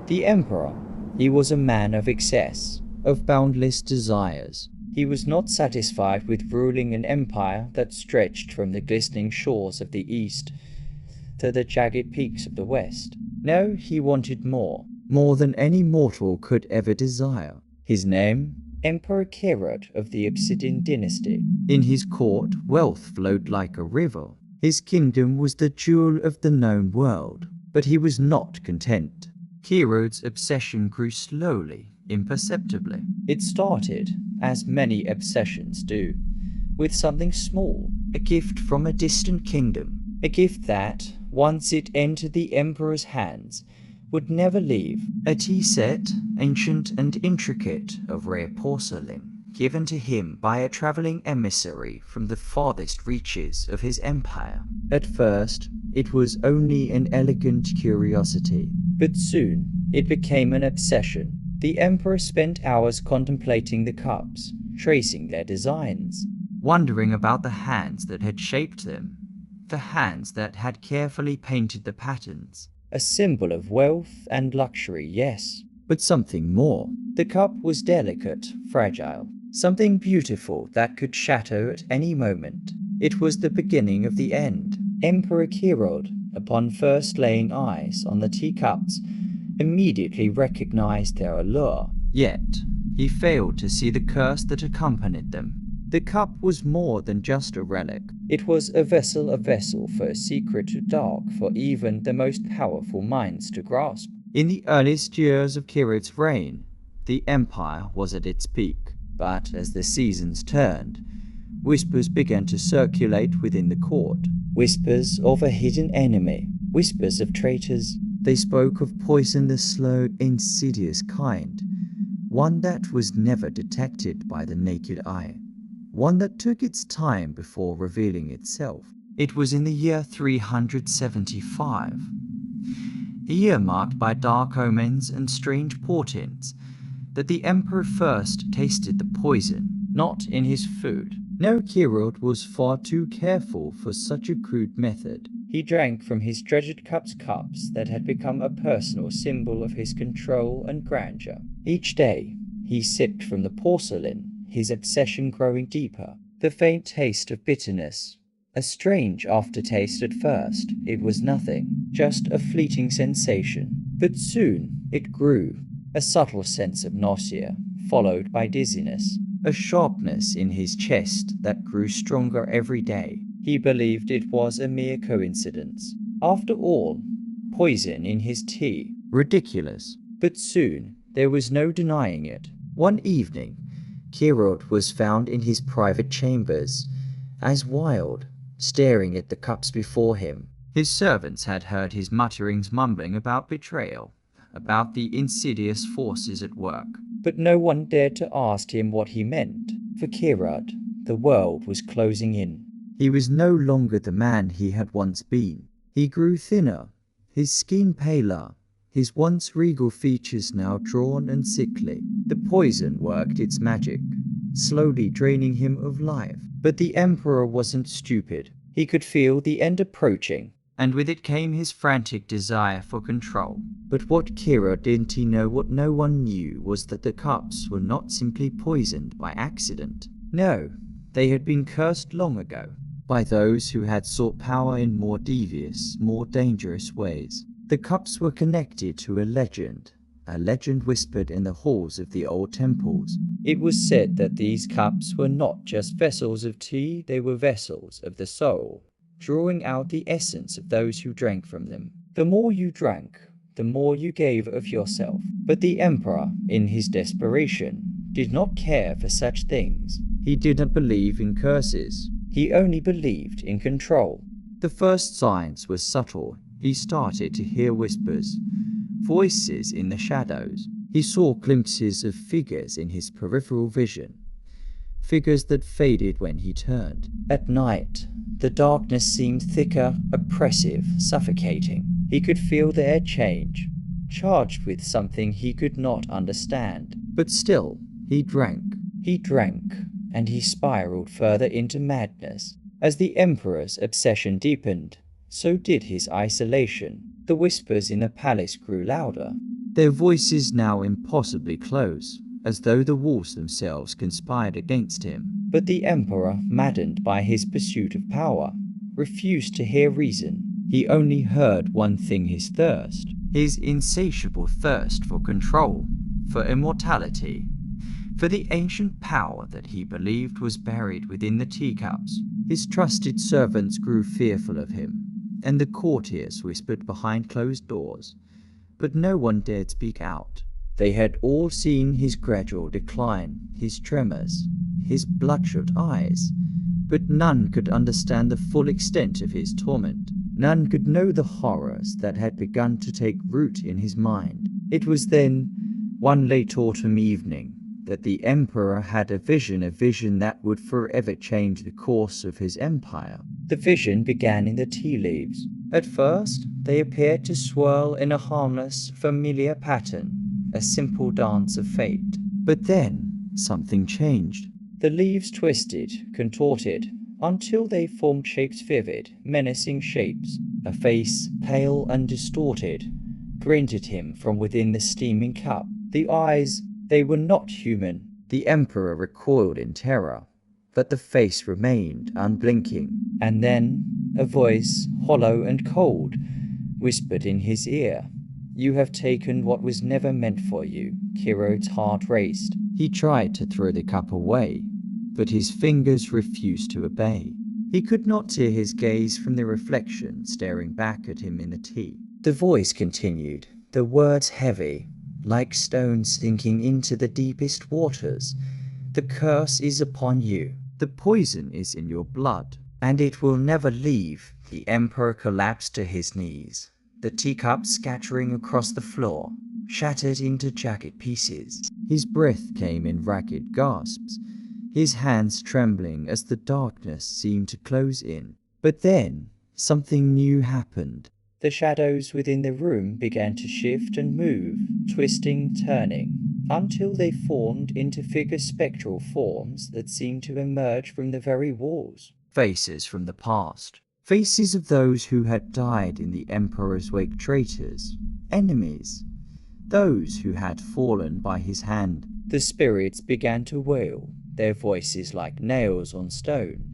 The Emperor, he was a man of excess, of boundless desires. He was not satisfied with ruling an empire that stretched from the glistening shores of the east to the jagged peaks of the west. No, he wanted more than any mortal could ever desire. His name? Emperor Kirod of the Obsidian Dynasty. In his court, wealth flowed like a river. His kingdom was the jewel of the known world, but he was not content. Kirod's obsession grew slowly, imperceptibly. It started, as many obsessions do, with something small, a gift from a distant kingdom, a gift that, once it entered the Emperor's hands, would never leave. A tea set, ancient and intricate, of rare porcelain, given to him by a traveling emissary from the farthest reaches of his empire. At first, it was only an elegant curiosity, but soon it became an obsession. The Emperor spent hours contemplating the cups, tracing their designs, wondering about the hands that had shaped them, the hands that had carefully painted the patterns. A symbol of wealth and luxury, yes, but something more. The cup was delicate, fragile, something beautiful that could shatter at any moment. It was the beginning of the end. Emperor Kirod, upon first laying eyes on the teacups, immediately recognized their allure. Yet, he failed to see the curse that accompanied them. The cup was more than just a relic. It was a vessel for a secret too dark for even the most powerful minds to grasp. In the earliest years of Kirod's reign, the empire was at its peak. But as the seasons turned, whispers began to circulate within the court. Whispers of a hidden enemy, whispers of traitors. They spoke of poison, the slow, insidious kind, one that was never detected by the naked eye, one that took its time before revealing itself. It was in the year 375, a year marked by dark omens and strange portents, that the Emperor first tasted the poison, not in his food. No, Kirod was far too careful for such a crude method. He drank from his treasured cups that had become a personal symbol of his control and grandeur. Each day, he sipped from the porcelain, his obsession growing deeper. The faint taste of bitterness, a strange aftertaste at first. It was nothing, just a fleeting sensation. But soon, it grew. A subtle sense of nausea, followed by dizziness. A sharpness in his chest that grew stronger every day. He believed it was a mere coincidence. After all, poison in his tea. Ridiculous. But soon, there was no denying it. One evening, Kirod was found in his private chambers, eyes wild, staring at the cups before him. His servants had heard his mutterings, mumbling about betrayal, about the insidious forces at work. But no one dared to ask him what he meant. For Kirod, the world was closing in. He was no longer the man he had once been. He grew thinner, his skin paler, his once regal features now drawn and sickly. The poison worked its magic, slowly draining him of life. But the Emperor wasn't stupid. He could feel the end approaching, and with it came his frantic desire for control. But what Kirod didn't know, what no one knew, was that the cups were not simply poisoned by accident. No, they had been cursed long ago, by those who had sought power in more devious, more dangerous ways. The cups were connected to a legend whispered in the halls of the old temples. It was said that these cups were not just vessels of tea, they were vessels of the soul, drawing out the essence of those who drank from them. The more you drank, the more you gave of yourself. But the Emperor, in his desperation, did not care for such things. He didn't believe in curses. He only believed in control. The first signs were subtle. He started to hear whispers, voices in the shadows. He saw glimpses of figures in his peripheral vision, figures that faded when he turned. At night, the darkness seemed thicker, oppressive, suffocating. He could feel the air change, charged with something he could not understand. But still, he drank, and he spiraled further into madness. As the Emperor's obsession deepened, so did his isolation. The whispers in the palace grew louder. their voices now impossibly close, as though the walls themselves conspired against him. But the Emperor, maddened by his pursuit of power, refused to hear reason. He only heard one thing: his thirst, his insatiable thirst for control, for immortality, for the ancient power that he believed was buried within the teacups. His trusted servants grew fearful of him, and the courtiers whispered behind closed doors, but no one dared speak out. They had all seen his gradual decline, his tremors, his bloodshot eyes, but none could understand the full extent of his torment. None could know the horrors that had begun to take root in his mind. It was then, one late autumn evening, that the Emperor had a vision that would forever change the course of his empire. The vision began in the tea leaves. At first, they appeared to swirl in a harmless, familiar pattern, a simple dance of fate. But then, something changed. The leaves twisted, contorted, until they formed shapes, vivid, menacing shapes. A face, pale and distorted, grinned at him from within the steaming cup. The eyes, they were not human. The Emperor recoiled in terror, but the face remained unblinking. And then, a voice, hollow and cold, whispered in his ear, "You have taken what was never meant for you." Kirod's heart raced. He tried to throw the cup away, but his fingers refused to obey. He could not tear his gaze from the reflection staring back at him in the tea. The voice continued, the words heavy, like stones sinking into the deepest waters. "The curse is upon you. The poison is in your blood, and it will never leave." The Emperor collapsed to his knees, the teacups scattering across the floor, shattered into jagged pieces. His breath came in ragged gasps, his hands trembling as the darkness seemed to close in. But then, something new happened. The shadows within the room began to shift and move, twisting, turning, until they formed into figure spectral forms that seemed to emerge from the very walls. Faces from the past. Faces of those who had died in the Emperor's wake, traitors, enemies, those who had fallen by his hand. The spirits began to wail, their voices like nails on stone,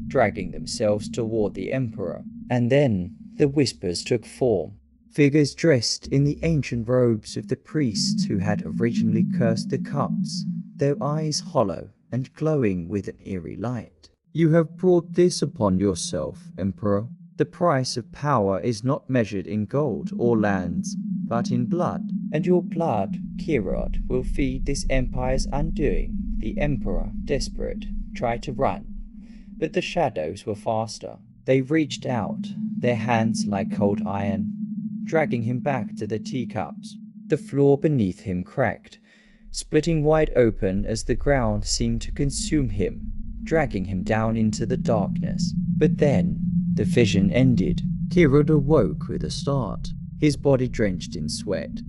dragging themselves toward the Emperor. And then the whispers took form. Figures dressed in the ancient robes of the priests who had originally cursed the cups, their eyes hollow and glowing with an eerie light. "You have brought this upon yourself, Emperor. The price of power is not measured in gold or lands, but in blood. And your blood, Kirod, will feed this empire's undoing." The Emperor, desperate, tried to run, but the shadows were faster. They reached out, their hands like cold iron, dragging him back to the teacups. The floor beneath him cracked, splitting wide open as the ground seemed to consume him, dragging him down into the darkness. But then, the vision ended. Kirod awoke with a start, his body drenched in sweat,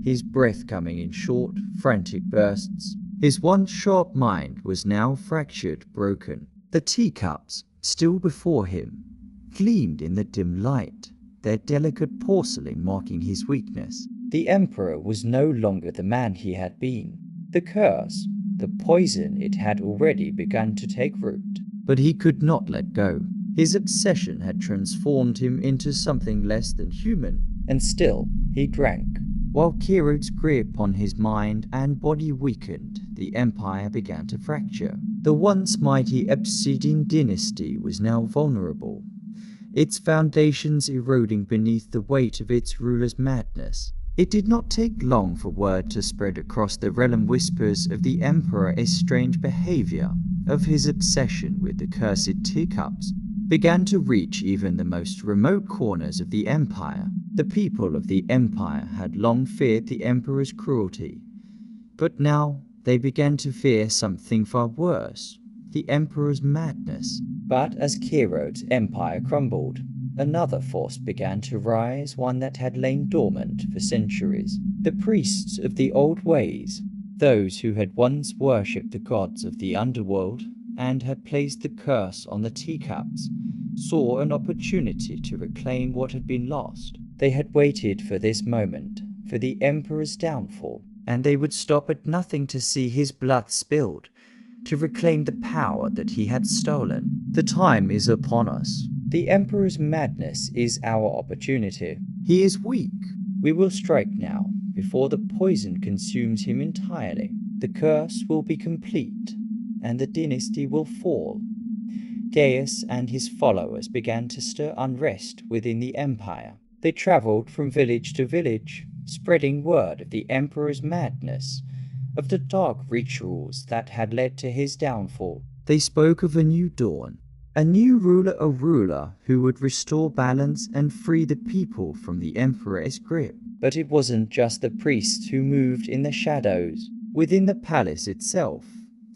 his breath coming in short, frantic bursts. His once sharp mind was now fractured, broken. The teacups, still before him, gleamed in the dim light, their delicate porcelain marking his weakness. The Emperor was no longer the man he had been. The curse, the poison, it had already begun to take root. But he could not let go. His obsession had transformed him into something less than human. And still, he drank. While Kirod's grip on his mind and body weakened, the empire began to fracture. The once mighty Obsidian dynasty was now vulnerable, its foundations eroding beneath the weight of its ruler's madness. It did not take long for word to spread across the realm. Whispers of the Emperor's strange behavior, of his obsession with the cursed teacups, began to reach even the most remote corners of the empire. The people of the empire had long feared the Emperor's cruelty, but now they began to fear something far worse, the Emperor's madness. But as Kirod's empire crumbled, another force began to rise, one that had lain dormant for centuries. The priests of the old ways, those who had once worshipped the gods of the underworld and had placed the curse on the teacups, saw an opportunity to reclaim what had been lost. They had waited for this moment, for the Emperor's downfall, and they would stop at nothing to see his blood spilled, to reclaim the power that he had stolen. The time is upon us. The Emperor's madness is our opportunity. He is weak. We will strike now, before the poison consumes him entirely. The curse will be complete, and the dynasty will fall. Gaius and his followers began to stir unrest within the empire. They traveled from village to village, spreading word of the Emperor's madness, of the dark rituals that had led to his downfall. They spoke of a new dawn, a new ruler, a ruler who would restore balance and free the people from the Emperor's grip. But it wasn't just the priests who moved in the shadows. Within the palace itself,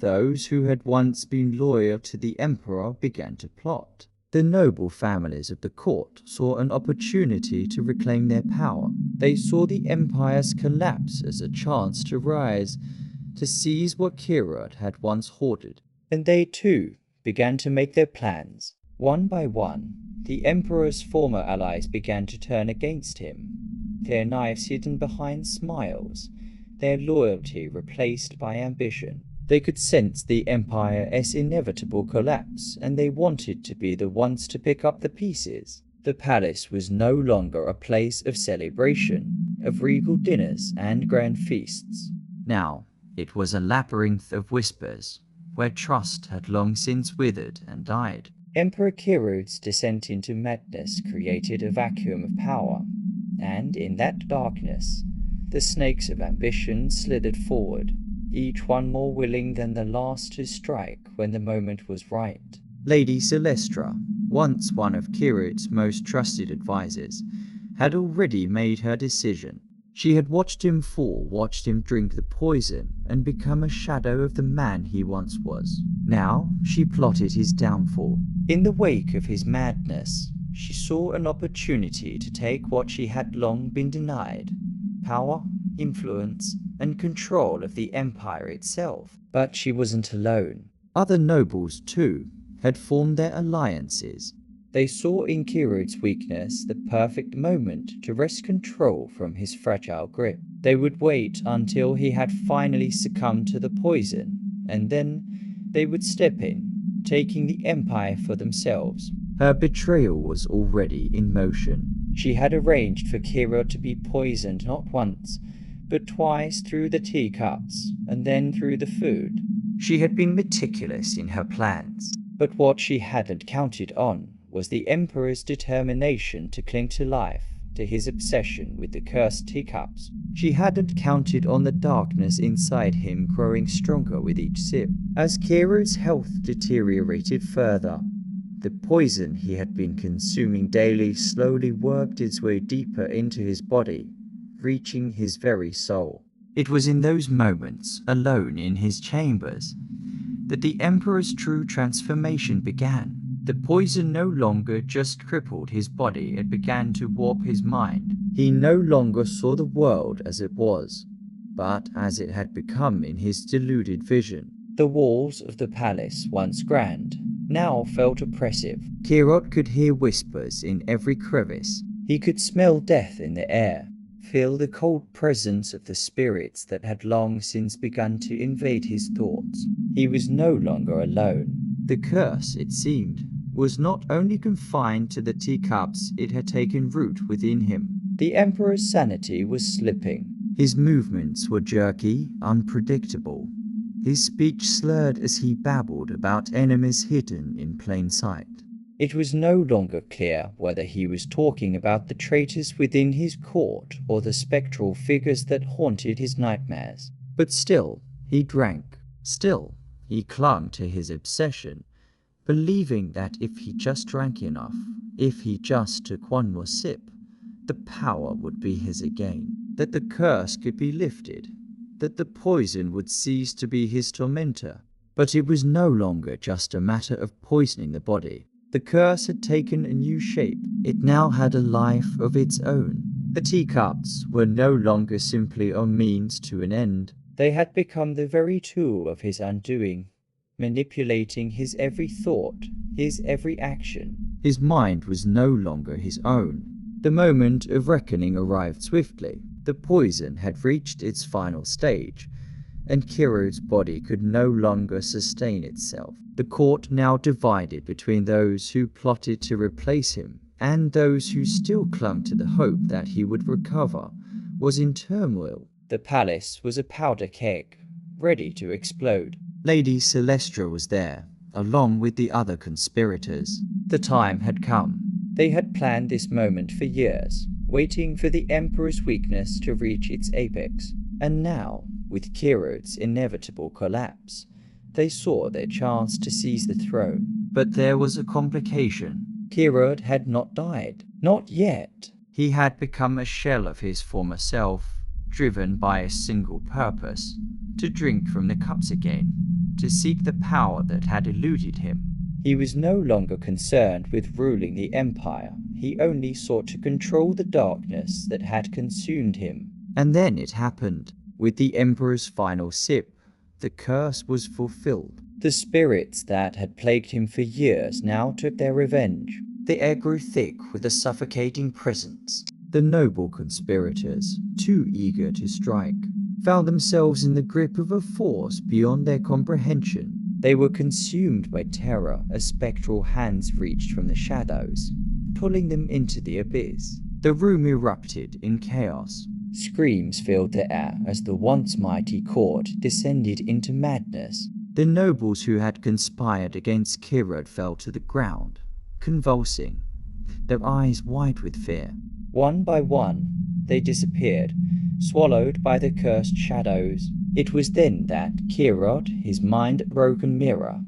those who had once been loyal to the Emperor began to plot. The noble families of the court saw an opportunity to reclaim their power. They saw the empire's collapse as a chance to rise, to seize what Kirod had once hoarded. And they too began to make their plans. One by one, the Emperor's former allies began to turn against him, their knives hidden behind smiles, their loyalty replaced by ambition. They could sense the Empire's inevitable collapse, and they wanted to be the ones to pick up the pieces. The palace was no longer a place of celebration, of regal dinners and grand feasts. Now, it was a labyrinth of whispers, where trust had long since withered and died. Emperor Kirod's descent into madness created a vacuum of power, and in that darkness, the snakes of ambition slithered forward, each one more willing than the last to strike when the moment was right. Lady Celestra, once one of Kirod's most trusted advisors, had already made her decision. She had watched him fall, watched him drink the poison, and become a shadow of the man he once was. Now she plotted his downfall. In the wake of his madness, she saw an opportunity to take what she had long been denied: power, influence, and control of the empire itself. But she wasn't alone. Other nobles, too, had formed their alliances. They saw in Kirod's weakness the perfect moment to wrest control from his fragile grip. They would wait until he had finally succumbed to the poison, and then they would step in, taking the empire for themselves. Her betrayal was already in motion. She had arranged for Kirod to be poisoned not once, but twice through the teacups, and then through the food. She had been meticulous in her plans, but what she hadn't counted on was the Emperor's determination to cling to life, to his obsession with the cursed teacups. She hadn't counted on the darkness inside him growing stronger with each sip. As Kirod's health deteriorated further, the poison he had been consuming daily slowly worked its way deeper into his body, reaching his very soul. It was in those moments, alone in his chambers, that the Emperor's true transformation began. The poison no longer just crippled his body, it began to warp his mind. He no longer saw the world as it was, but as it had become in his deluded vision. The walls of the palace, once grand, now felt oppressive. Kirod could hear whispers in every crevice. He could smell death in the air, feel the cold presence of the spirits that had long since begun to invade his thoughts. He was no longer alone. The curse, it seemed, was not only confined to the teacups, it had taken root within him. The Emperor's sanity was slipping. His movements were jerky, unpredictable. His speech slurred as he babbled about enemies hidden in plain sight. It was no longer clear whether he was talking about the traitors within his court or the spectral figures that haunted his nightmares. But still, he drank. Still, he clung to his obsession, believing that if he just drank enough, if he just took one more sip, the power would be his again, that the curse could be lifted, that the poison would cease to be his tormentor. But it was no longer just a matter of poisoning the body. The curse had taken a new shape. It now had a life of its own. The teacups were no longer simply a means to an end. They had become the very tool of his undoing, manipulating his every thought, his every action. His mind was no longer his own. The moment of reckoning arrived swiftly. The poison had reached its final stage, and Kirod's body could no longer sustain itself. The court now divided between those who plotted to replace him and those who still clung to the hope that he would recover was in turmoil. The palace was a powder keg, ready to explode. Lady Celestra was there, along with the other conspirators. The time had come. They had planned this moment for years, waiting for the Emperor's weakness to reach its apex. And now, with Kirod's inevitable collapse, they saw their chance to seize the throne. But there was a complication. Kirod had not died. Not yet. He had become a shell of his former self, driven by a single purpose: to drink from the cups again, to seek the power that had eluded him. He was no longer concerned with ruling the empire. He only sought to control the darkness that had consumed him. And then it happened. With the Emperor's final sip, the curse was fulfilled. The spirits that had plagued him for years now took their revenge. The air grew thick with a suffocating presence. The noble conspirators, too eager to strike, found themselves in the grip of a force beyond their comprehension. They were consumed by terror as spectral hands reached from the shadows, pulling them into the abyss. The room erupted in chaos. Screams filled the air as the once mighty court descended into madness. The nobles who had conspired against Kirod fell to the ground, convulsing, their eyes wide with fear. One by one, they disappeared, swallowed by the cursed shadows. It was then that Kirod, his mind-broken mirror,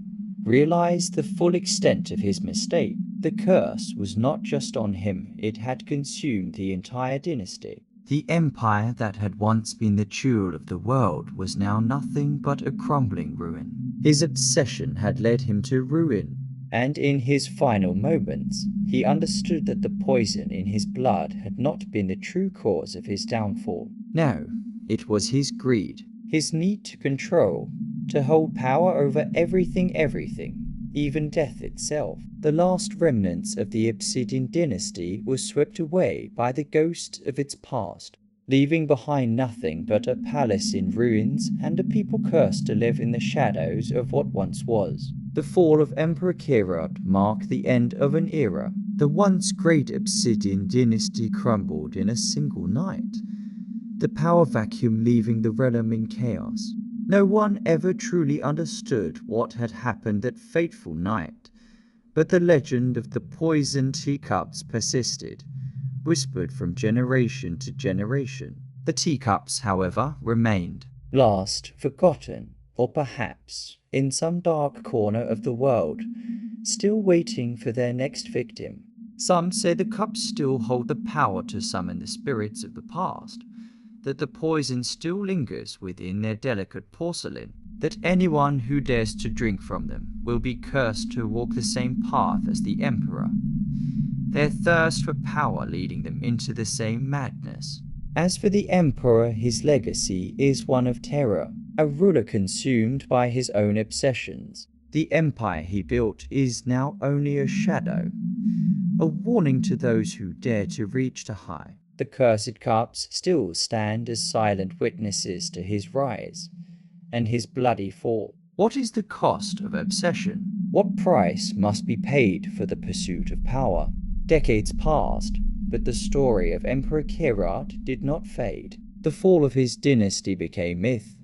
realized the full extent of his mistake. The curse was not just on him, it had consumed the entire dynasty. The empire that had once been the jewel of the world was now nothing but a crumbling ruin. His obsession had led him to ruin, and in his final moments, he understood that the poison in his blood had not been the true cause of his downfall. No, it was his greed, his need to control, to hold power over everything, even death itself. The last remnants of the Obsidian dynasty were swept away by the ghost of its past, leaving behind nothing but a palace in ruins and a people cursed to live in the shadows of what once was. The fall of Emperor Kirod marked the end of an era. The once great Obsidian dynasty crumbled in a single night, the power vacuum leaving the realm in chaos. No one ever truly understood what had happened that fateful night, but the legend of the poisoned teacups persisted, whispered from generation to generation. The teacups, however, remained, lost, forgotten, or perhaps in some dark corner of the world, still waiting for their next victim. Some say the cups still hold the power to summon the spirits of the past, that the poison still lingers within their delicate porcelain, that anyone who dares to drink from them will be cursed to walk the same path as the Emperor, their thirst for power leading them into the same madness. As for the Emperor, his legacy is one of terror, a ruler consumed by his own obsessions. The empire he built is now only a shadow, a warning to those who dare to reach the high. The cursed cups still stand as silent witnesses to his rise and his bloody fall. What is the cost of obsession? What price must be paid for the pursuit of power? Decades passed, but the story of Emperor Kirod did not fade. The fall of his dynasty became myth,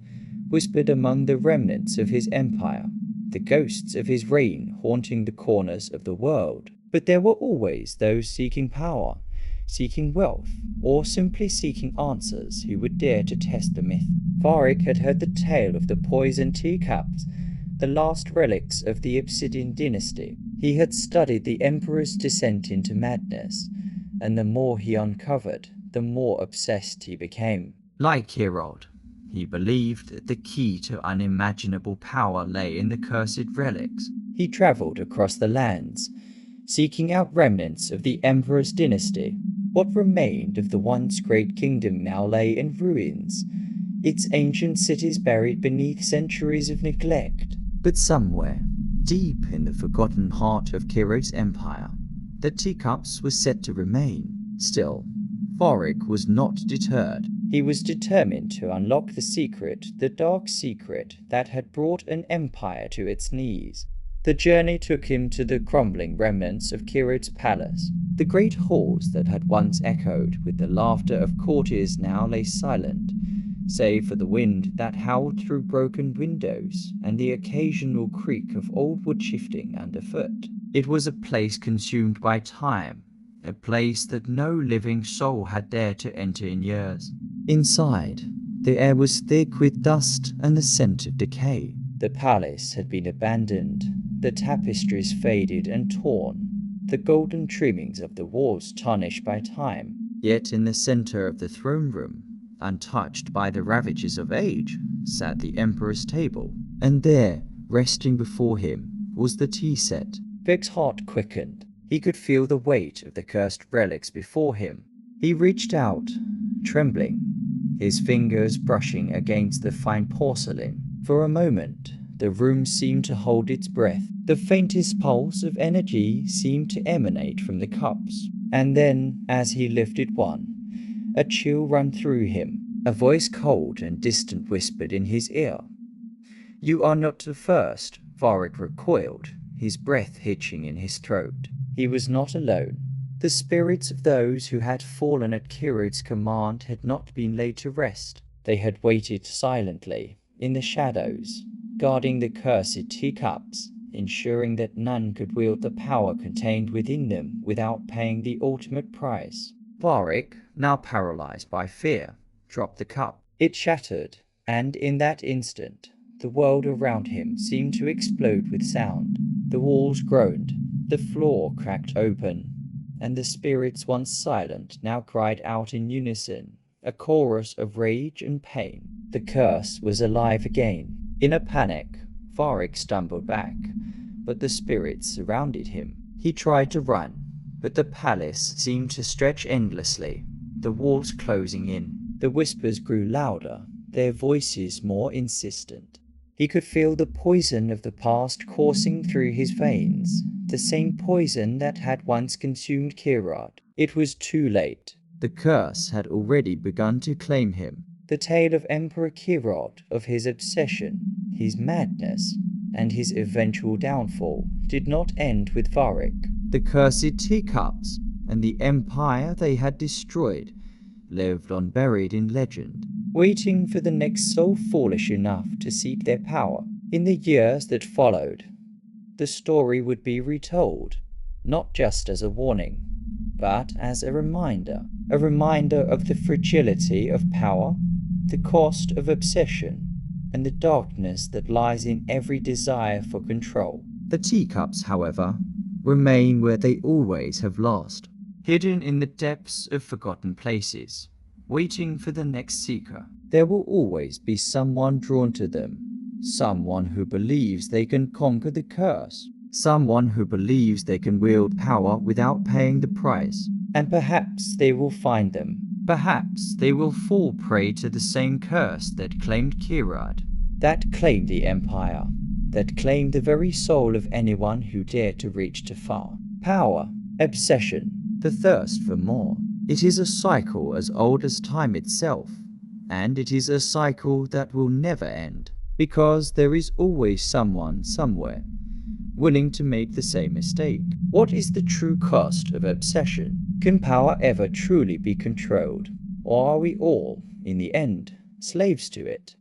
whispered among the remnants of his empire, the ghosts of his reign haunting the corners of the world. But there were always those seeking power, seeking wealth, or simply seeking answers who would dare to test the myth. Varric had heard the tale of the poisoned teacups, the last relics of the Obsidian dynasty. He had studied the Emperor's descent into madness, and the more he uncovered, the more obsessed he became. Like Kirod, he believed that the key to unimaginable power lay in the cursed relics. He traveled across the lands, seeking out remnants of the Emperor's dynasty. What remained of the once great kingdom now lay in ruins, its ancient cities buried beneath centuries of neglect. But somewhere, deep in the forgotten heart of Kirod's empire, the teacups were set to remain. Still, Varric was not deterred. He was determined to unlock the dark secret that had brought an empire to its knees. The journey took him to the crumbling remnants of Kirod's palace. The great halls that had once echoed with the laughter of courtiers now lay silent, save for the wind that howled through broken windows and the occasional creak of old wood shifting underfoot. It was a place consumed by time, a place that no living soul had dared to enter in years. Inside, the air was thick with dust and the scent of decay. The palace had been abandoned, the tapestries faded and torn, the golden trimmings of the walls tarnished by time. Yet in the center of the throne room, untouched by the ravages of age, sat the Emperor's table, and there, resting before him, was the tea set. Veg's heart quickened. He could feel the weight of the cursed relics before him. He reached out, trembling, his fingers brushing against the fine porcelain. For a moment, the room seemed to hold its breath. The faintest pulse of energy seemed to emanate from the cups. And then, as he lifted one, a chill ran through him. A voice cold and distant whispered in his ear. "You are not the first." Varric recoiled, his breath hitching in his throat. He was not alone. The spirits of those who had fallen at Kirod's command had not been laid to rest. They had waited silently, in the shadows, guarding the cursed teacups, ensuring that none could wield the power contained within them without paying the ultimate price. Varric, now paralyzed by fear, dropped the cup. It shattered, and in that instant, the world around him seemed to explode with sound. The walls groaned, the floor cracked open, and the spirits once silent now cried out in unison, a chorus of rage and pain. The curse was alive again. In a panic, Varric stumbled back, but the spirits surrounded him. He tried to run, but the palace seemed to stretch endlessly, the walls closing in. The whispers grew louder, their voices more insistent. He could feel the poison of the past coursing through his veins, the same poison that had once consumed Kirod. It was too late. The curse had already begun to claim him. The tale of Emperor Kirod, of his obsession, his madness, and his eventual downfall did not end with Varric. The cursed teacups and the empire they had destroyed lived on buried in legend, waiting for the next soul foolish enough to seek their power. In the years that followed, the story would be retold, not just as a warning, but as a reminder of the fragility of power, the cost of obsession, and the darkness that lies in every desire for control. The teacups, however, remain where they always have lost, hidden in the depths of forgotten places, waiting for the next seeker. There will always be someone drawn to them, someone who believes they can conquer the curse, someone who believes they can wield power without paying the price. And perhaps they will find them. Perhaps they will fall prey to the same curse that claimed Kirod, that claimed the Empire, that claimed the very soul of anyone who dared to reach too far. Power, obsession, the thirst for more. It is a cycle as old as time itself, and it is a cycle that will never end, because there is always someone somewhere willing to make the same mistake. What is the true cost of obsession? Can power ever truly be controlled, or are we all, in the end, slaves to it?